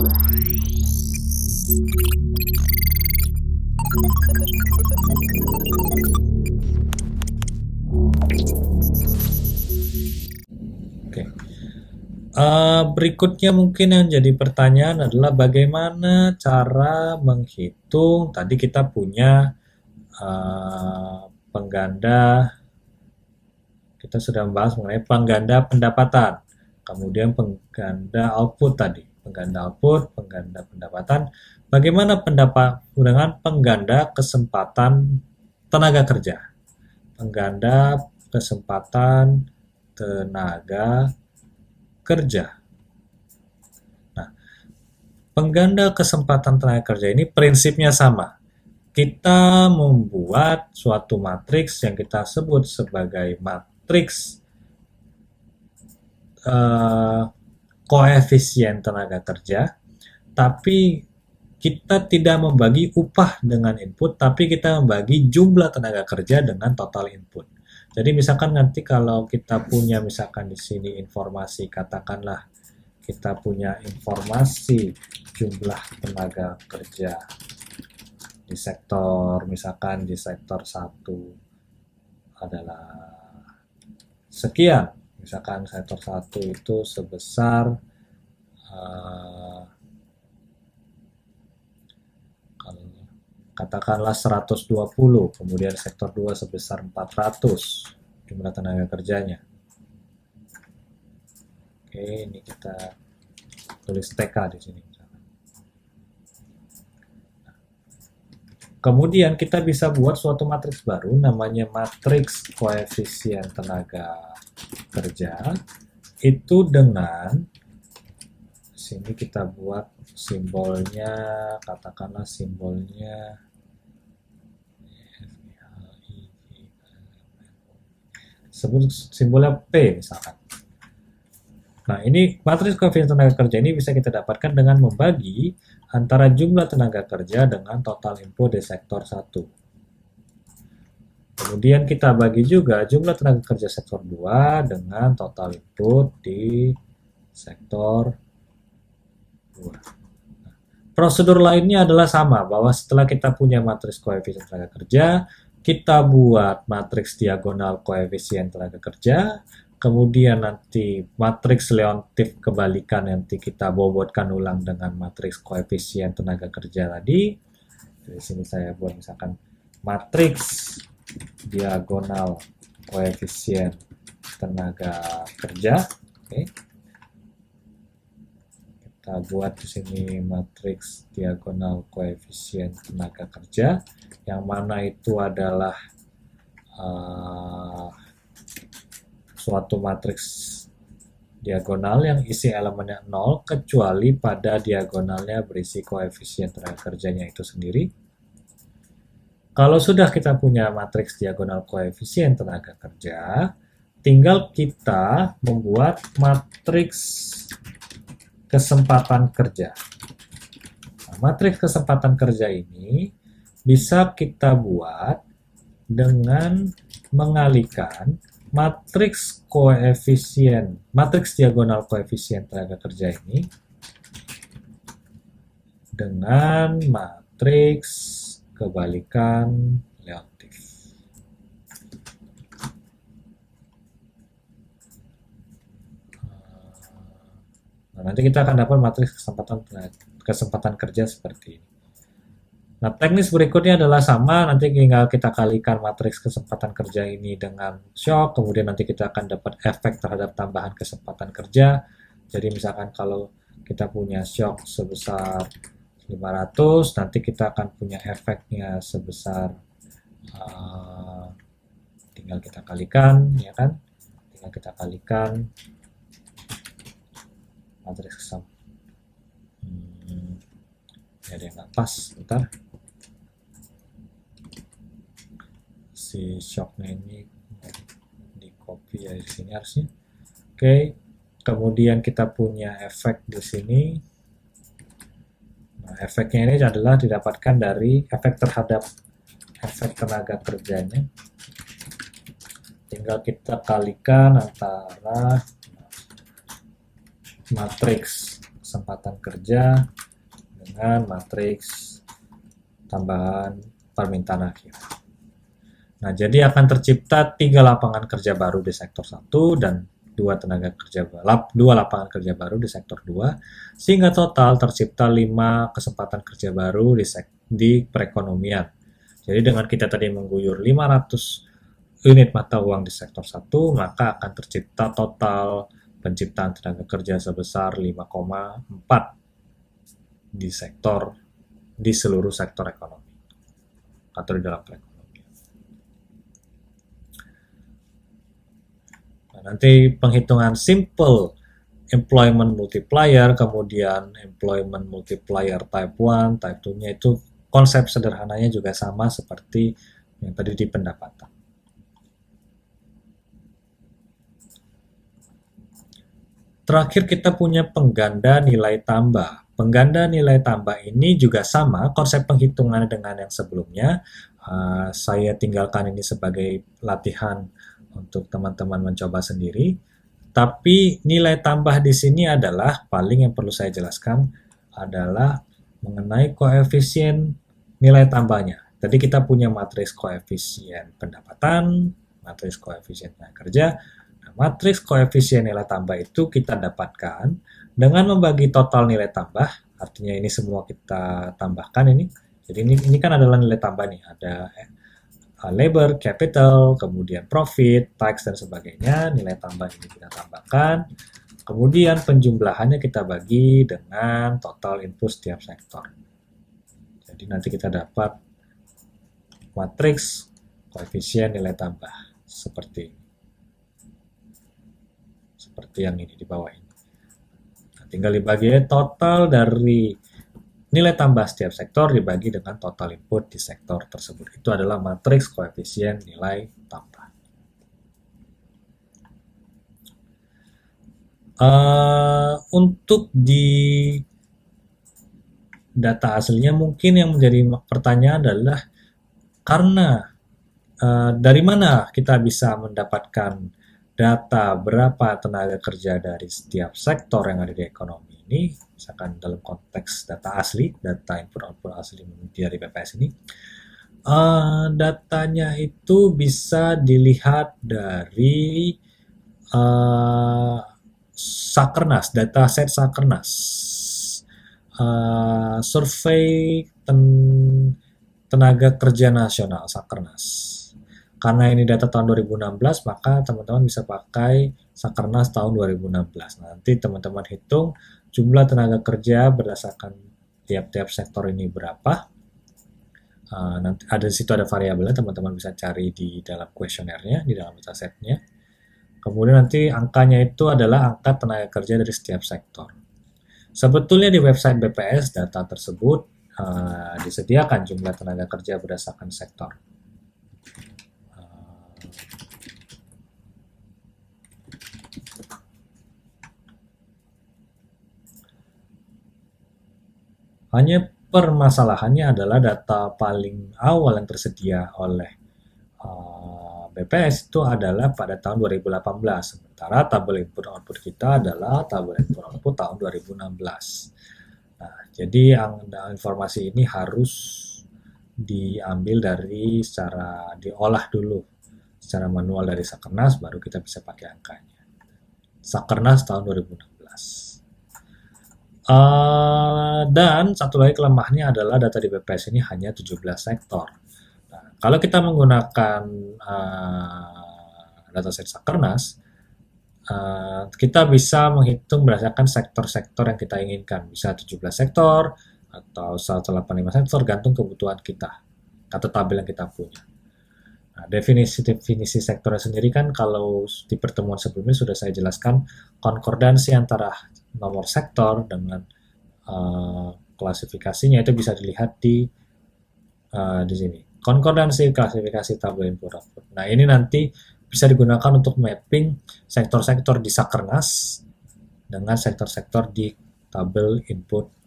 Oke. Berikutnya mungkin yang jadi pertanyaan adalah bagaimana cara menghitung, tadi kita punya eh, pengganda, kita sudah membahas mengenai pengganda pendapatan, kemudian pengganda output tadi, pengganda output, pengganda pendapatan, bagaimana pendapat dengan pengganda kesempatan tenaga kerja, pengganda kesempatan tenaga kerja. Nah, pengganda kesempatan tenaga kerja ini prinsipnya sama. Kita membuat suatu matriks yang kita sebut sebagai matriks eh, koefisien tenaga kerja, tapi kita tidak membagi upah dengan input, tapi kita membagi jumlah tenaga kerja dengan total input. Jadi misalkan nanti kalau kita punya misalkan di sini informasi, katakanlah kita punya informasi jumlah tenaga kerja di sektor, misalkan di sektor 1 adalah sekian, misalkan sektor 1 itu sebesar katakanlah 120, kemudian sektor 2 sebesar 400 jumlah tenaga kerjanya. Oke, ini kita tulis TK di sini. Kemudian kita bisa buat suatu matriks baru namanya matriks koefisien tenaga kerja, itu dengan sini kita buat simbolnya, katakanlah simbolnya sebut simbolnya P misalkan. Nah, ini matriks koefisien tenaga kerja ini bisa kita dapatkan dengan membagi antara jumlah tenaga kerja dengan total input di sektor 1. Kemudian kita bagi juga jumlah tenaga kerja sektor 2 dengan total input di sektor 2. Nah, prosedur lainnya adalah sama, bahwa setelah kita punya matriks koefisien tenaga kerja, kita buat matriks diagonal koefisien tenaga kerja, kemudian nanti matriks Leontief kebalikan nanti kita bobotkan ulang dengan matriks koefisien tenaga kerja tadi. Di sini saya buat misalkan matriks diagonal koefisien tenaga kerja. Oke. Kita buat di sini matriks diagonal koefisien tenaga kerja, yang mana itu adalah suatu matriks diagonal yang isi elemennya 0 kecuali pada diagonalnya berisi koefisien tenaga kerjanya itu sendiri. Kalau sudah kita punya matriks diagonal koefisien tenaga kerja, tinggal kita membuat matriks kesempatan kerja. Nah, matriks kesempatan kerja ini bisa kita buat dengan mengalihkan matriks koefisien, matriks diagonal koefisien tenaga kerja ini dengan matriks kebalikan Leontief. Nah, nanti kita akan dapat matriks kesempatan kerja seperti ini. Nah, teknis berikutnya adalah sama, nanti tinggal kita kalikan matriks kesempatan kerja ini dengan shock, kemudian nanti kita akan dapat efek terhadap tambahan kesempatan kerja. Jadi misalkan kalau kita punya shock sebesar 500, nanti kita akan punya efeknya sebesar tinggal kita kalikan, ya kan? Tinggal kita kalikan matriks kesempatan. Ada yang nggak pas, bentar. Si shocknya ini di copy ya di sini harusnya. Oke, kemudian kita punya efek di sini. Nah, efeknya ini adalah didapatkan dari efek terhadap efek tenaga kerjanya. Tinggal kita kalikan antara matriks kesempatan kerja dengan matriks tambahan permintaan akhir. Nah, jadi akan tercipta 3 lapangan kerja baru di sektor 1 dan 2 lapangan kerja baru di sektor 2, sehingga total tercipta 5 kesempatan kerja baru di perekonomian. Jadi dengan kita tadi mengguyur 500 unit mata uang di sektor 1, maka akan tercipta total penciptaan tenaga kerja sebesar 5,4 di seluruh sektor ekonomi atau di dalam perekonomian. Nah, nanti penghitungan simple employment multiplier, kemudian employment multiplier type 1, type 2-nya itu konsep sederhananya juga sama seperti yang tadi di pendapatan. Terakhir kita punya pengganda nilai tambah. Pengganda nilai tambah ini juga sama, konsep penghitungannya dengan yang sebelumnya. Saya tinggalkan ini sebagai latihan untuk teman-teman mencoba sendiri. Tapi nilai tambah di sini adalah, paling yang perlu saya jelaskan adalah mengenai koefisien nilai tambahnya. Tadi kita punya matriks koefisien pendapatan, matriks koefisien tenaga kerja. Nah, matriks koefisien nilai tambah itu kita dapatkan dengan membagi total nilai tambah, artinya ini semua kita tambahkan ini. Jadi ini kan adalah nilai tambah nih, ada labor, capital, kemudian profit, tax, dan sebagainya. Nilai tambah ini kita tambahkan. Kemudian penjumlahannya kita bagi dengan total input setiap sektor. Jadi nanti kita dapat matriks koefisien nilai tambah seperti yang ini di bawah ini. Nah, tinggal dibagi total dari nilai tambah setiap sektor dibagi dengan total input di sektor tersebut. Itu adalah matriks koefisien nilai tambah. Untuk di data aslinya mungkin yang menjadi pertanyaan adalah karena dari mana kita bisa mendapatkan data berapa tenaga kerja dari setiap sektor yang ada di ekonomi ini, misalkan dalam konteks data asli, data input-output asli dari BPS ini, datanya itu bisa dilihat dari Sakernas, dataset Sakernas, survei tenaga kerja nasional Sakernas. Karena ini data tahun 2016, maka teman-teman bisa pakai Sakernas tahun 2016. Nanti teman-teman hitung jumlah tenaga kerja berdasarkan tiap-tiap sektor ini berapa. Nanti ada di situ ada variabelnya, teman-teman bisa cari di dalam kuesionernya, di dalam datasetnya. Kemudian nanti angkanya itu adalah angka tenaga kerja dari setiap sektor. Sebetulnya di website BPS data tersebut disediakan jumlah tenaga kerja berdasarkan sektor. Hanya permasalahannya adalah data paling awal yang tersedia oleh BPS itu adalah pada tahun 2018. Sementara tabel input output kita adalah tabel input output tahun 2016. Nah, jadi informasi ini harus diambil diolah dulu secara manual dari Sakernas, baru kita bisa pakai angkanya. Sakernas tahun 2016. Dan satu lagi kelemahannya adalah data di BPS ini hanya 17 sektor. Nah, kalau kita menggunakan dataset Sakernas, kita bisa menghitung berdasarkan sektor-sektor yang kita inginkan. Bisa 17 sektor atau 185 sektor, gantung kebutuhan kita atau tabel yang kita punya. Nah, definisi sektornya sendiri kan kalau di pertemuan sebelumnya sudah saya jelaskan konkordansi antara nomor sektor dengan klasifikasinya itu bisa dilihat di sini. Konkordansi klasifikasi tabel input output. Nah, ini nanti bisa digunakan untuk mapping sektor-sektor di Sakernas dengan sektor-sektor di tabel input